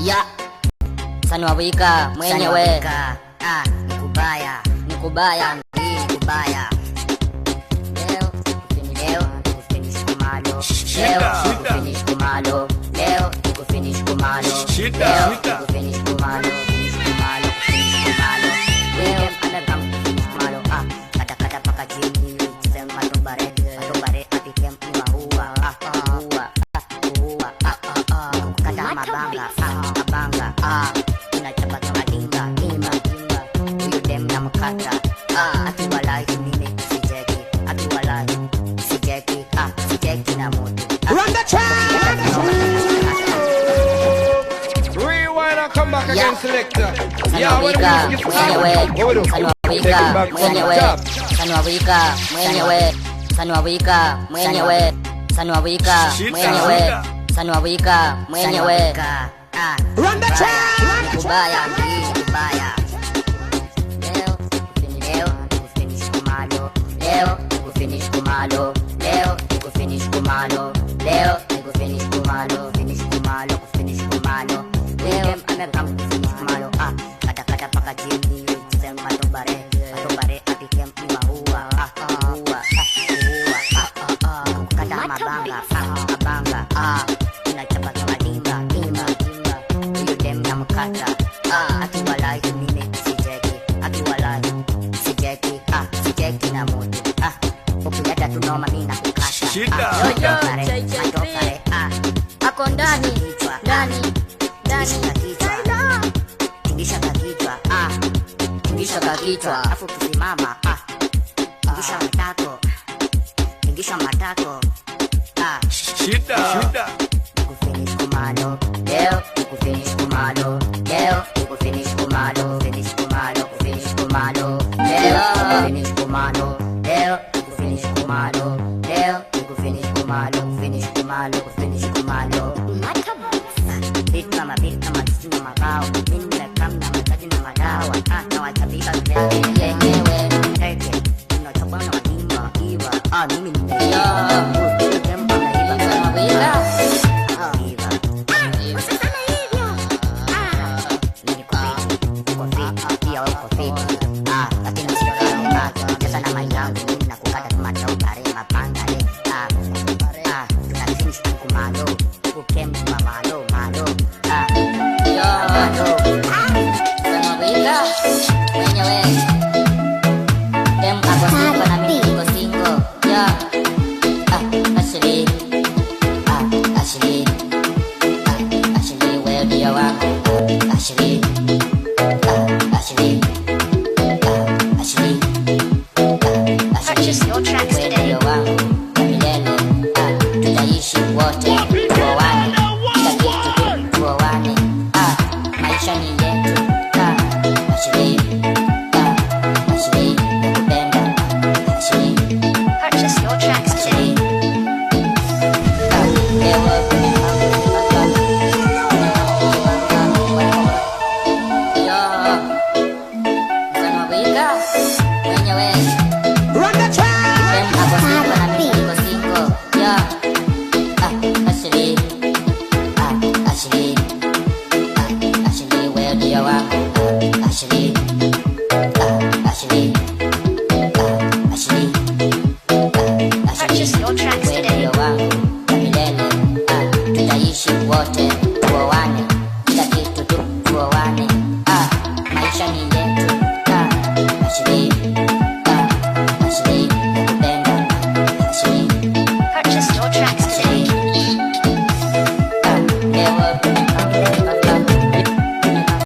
Ya Sanwawika mwenyewe. Nikubaya Nikubaya nikubaya. leo Finish kumalo. leo finish kumalo leo finish kumalo leo finish kumalo Leo anagam kumalo. Kata kata paka jini. Sema tobare ati kem maua. Kata mabanga mabanga. Tunachapa kama dinga. Huyu dem na mkata. Akiwalai mimi sijeki. Akiwalai sijeki. Sijeki na moto. Run the track! Rewind and come back again, selector. Yeah, what Sanwawika do mwenyewe Sanwawika mwenyewe Sanwawika mwenyewe Sanwawika mwenyewe Sanwawika mwenyewe Sanwawika mwenyewe Run the track! Nikubaya Nikubaya. leo Finish kumalo. leo finish kumalo leo finish kumalo leo finish kumalo Finish kumalo. leo Anagam finish kumalo. Kata kata paka jini. Sema tobare ati kem maua. Kata mabanga mabanga. Tunachapa kama dinga. Huyu dem na mkata. Akiwalai mimi sijeki. Akiwalai sijeki. Sijeki na moto. Ukileta tunoma mimi nakukata. Matokare. ako ndani Tingisha kakichwa. kisha kakichwa Afu kisimama. Tingisha matako. Kufinish kumalo. leo Kufinish kumalo. leo Finish kumalo. finish kumalo Leo finish kumalo Finish kumalo. leo Finish kumalo. leo Finish kumalo. Beat kama sisi na makao. Mimi nimekam na mataji na madawa. Na watabika vile yenyewe teke. Tunachapa na madimba iva. Mimi ni Sanwawika Sanwawika mwenyewe dem ako single na mimi niko single Ashley wewe ndio wangu Ashley Purchase your tracks wewe today. ndio wangu wa milele tutaishi wote tuoane kila kitu tuoane maisha ni yetu Ashley nakupenda Ashley Purchase your tracks today. Run the track! Purchase your tracks today. tutaishi wote tuoane kila kitu tu tuoane maisha ni